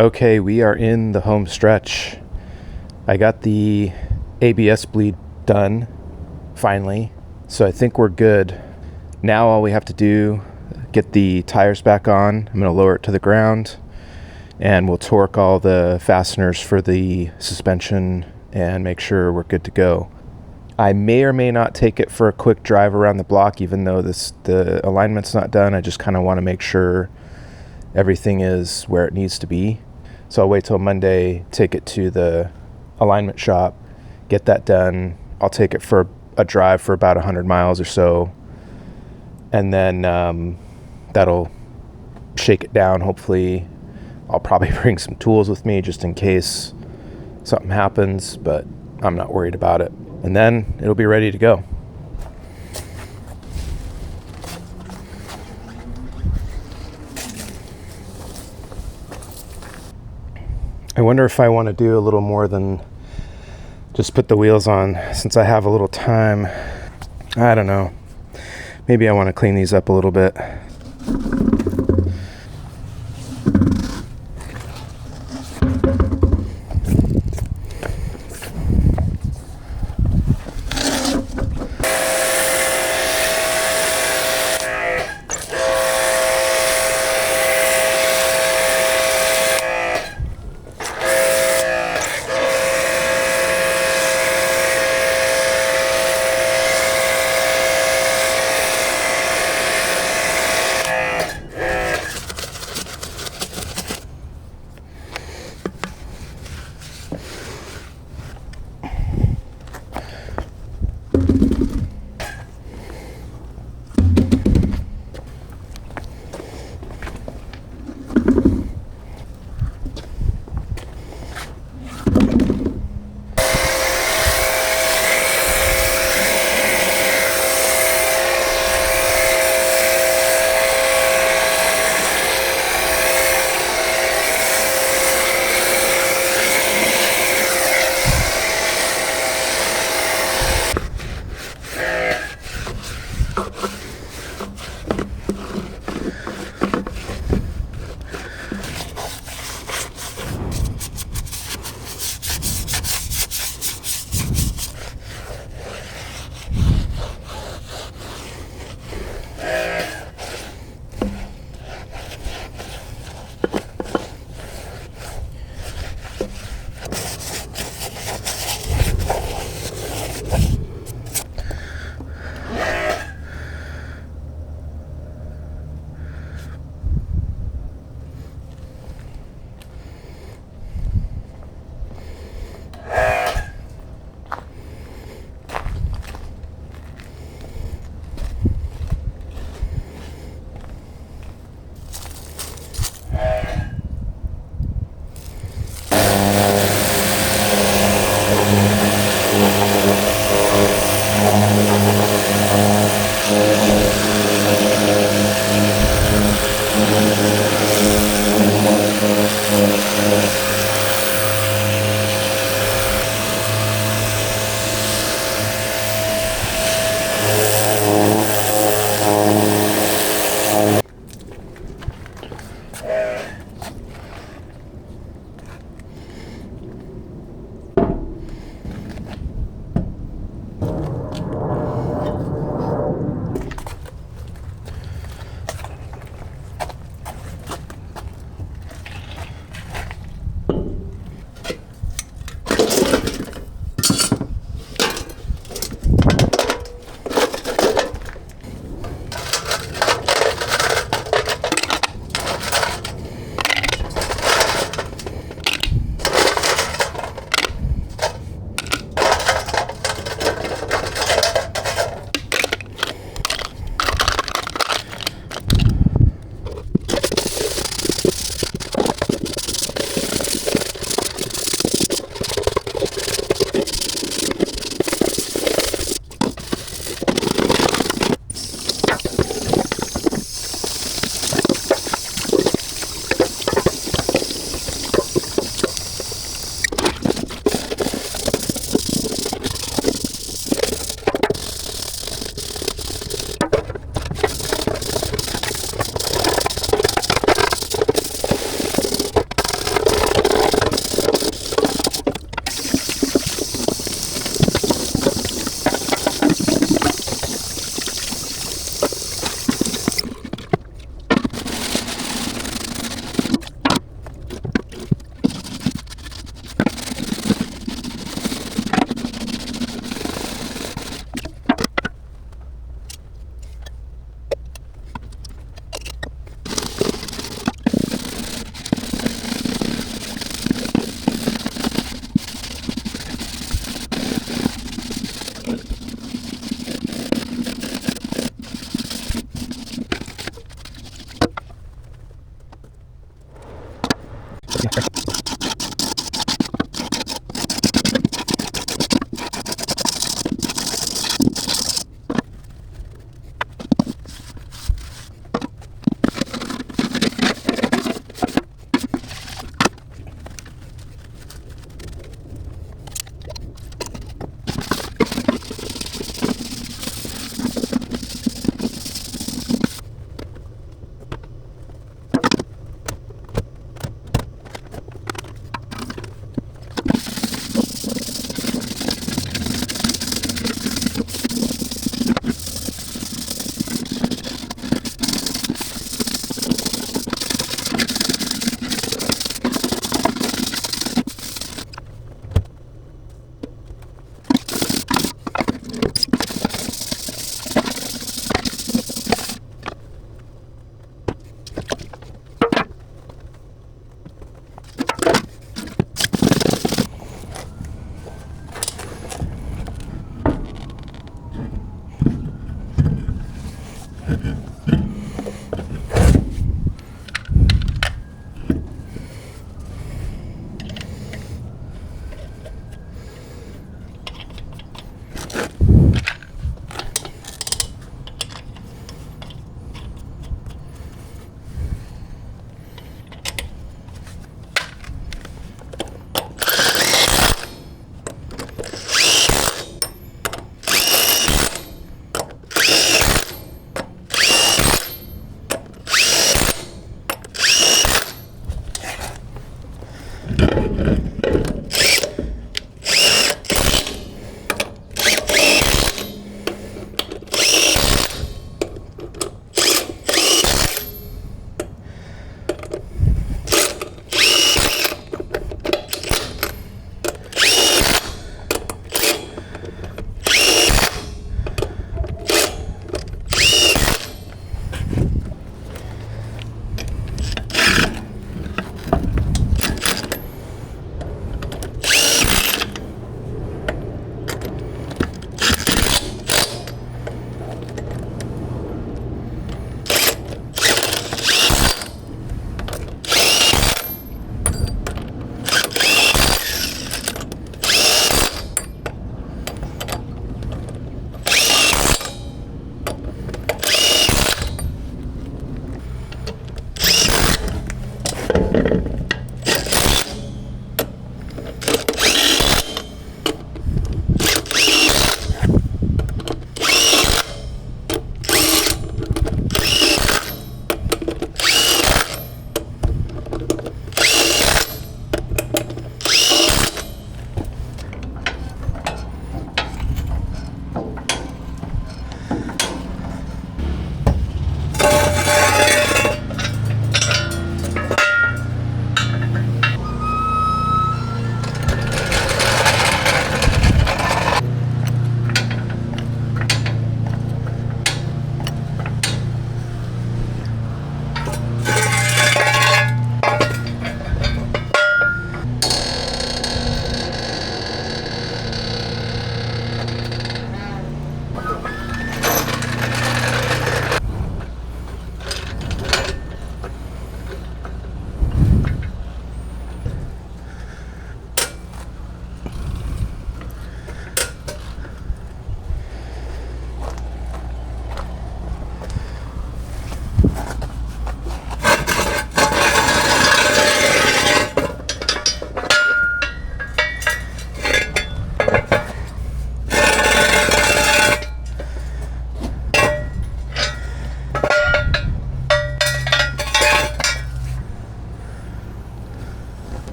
Okay, we are in the home stretch. I got the ABS bleed done, finally, so I think we're good. Now all we have to do, get the tires back on. I'm going to lower it to the ground, and we'll torque all the fasteners for the suspension and make sure we're good to go. I may or may not take it for a quick drive around the block, even though the alignment's not done. I just kind of want to make sure everything is where it needs to be. So I'll wait till Monday, take it to the alignment shop, get that done. I'll take it for a drive for about 100 miles or so, and then that'll shake it down. Hopefully I'll probably bring some tools with me just in case something happens, but I'm not worried about it. And then it'll be ready to go. I wonder if I want to do a little more than just put the wheels on since I have a little time. I don't know. Maybe I want to clean these up a little bit.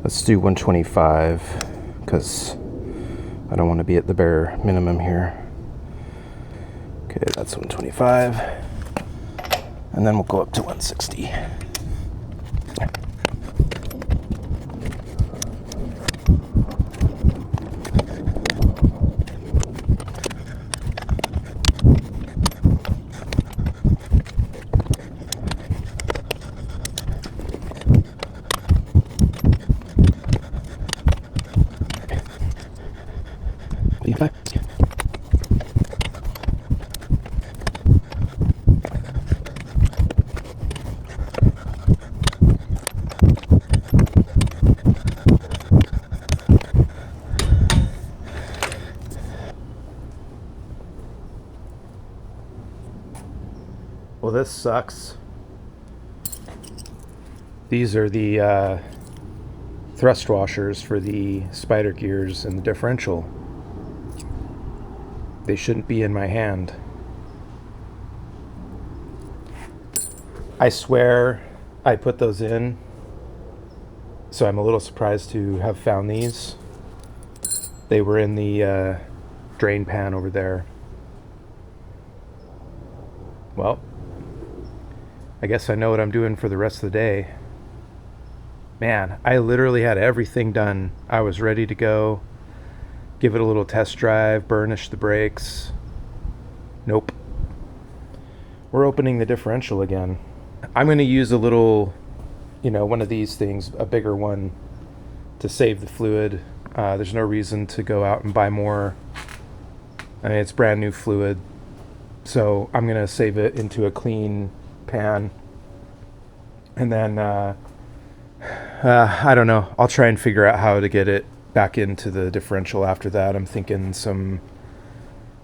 Let's do 125 because I don't want to be at the bare minimum here. Okay, that's 125. And then we'll go up to 160. Well, this sucks. These are the thrust washers for the spider gears and the differential. They shouldn't be in my hand. I swear I put those in, so I'm a little surprised to have found these. They were in the drain pan over there. Well, I guess I know what I'm doing for the rest of the day. Man, I literally had everything done. I was ready to go. Give it a little test drive, burnish the brakes. Nope. We're opening the differential again. I'm going to use a little, one of these things, a bigger one, to save the fluid. There's no reason to go out and buy more. I mean, it's brand new fluid. So I'm going to save it into a clean pan. And then, I don't know. I'll try and figure out how to get it back into the differential after that. I'm thinking some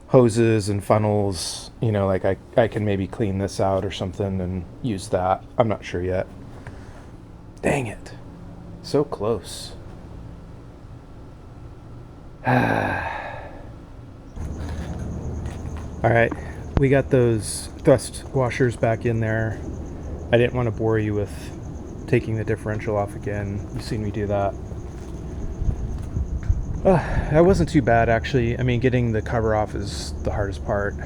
hoses and funnels, like I can maybe clean this out or something and use that. I'm not sure yet. Dang it. So close. All right. We got those thrust washers back in there. I didn't want to bore you with taking the differential off again. You've seen me do that. That wasn't too bad, actually. I mean, getting the cover off is the hardest part.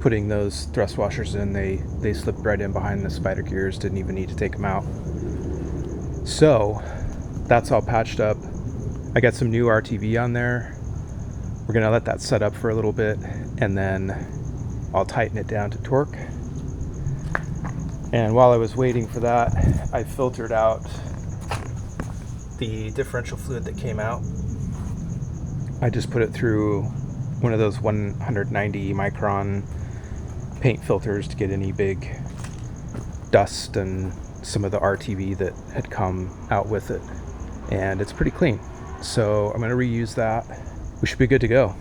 Putting those thrust washers in, they slipped right in behind the spider gears. Didn't even need to take them out. So, that's all patched up. I got some new RTV on there. We're going to let that set up for a little bit, and then I'll tighten it down to torque. And while I was waiting for that, I filtered out the differential fluid that came out. I just put it through one of those 190 micron paint filters to get any big dust and some of the RTV that had come out with it. And it's pretty clean. So I'm going to reuse that. We should be good to go.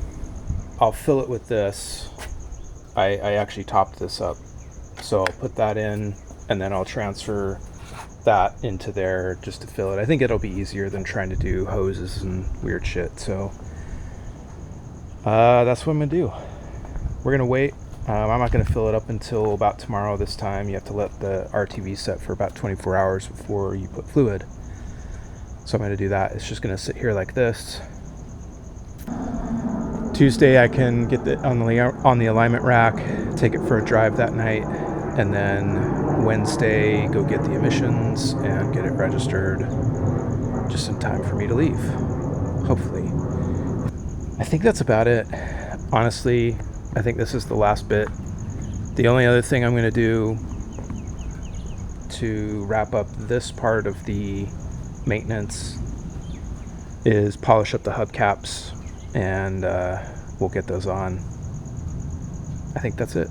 I'll fill it with this. I actually topped this up. So I'll put that in and then I'll transfer that into there just to fill it. I think it'll be easier than trying to do hoses and weird shit. So that's what I'm gonna do. We're gonna wait. I'm not gonna fill it up until about tomorrow this time. You have to let the RTV set for about 24 hours before you put fluid. So I'm gonna do that. It's just gonna sit here like this. Tuesday I can get it on the alignment rack, take it for a drive that night, and then Wednesday go get the emissions and get it registered just in time for me to leave, hopefully. I think that's about it. Honestly, I think this is the last bit. The only other thing I'm going to do to wrap up this part of the maintenance is polish up the hubcaps, and we'll get those on. I think that's it.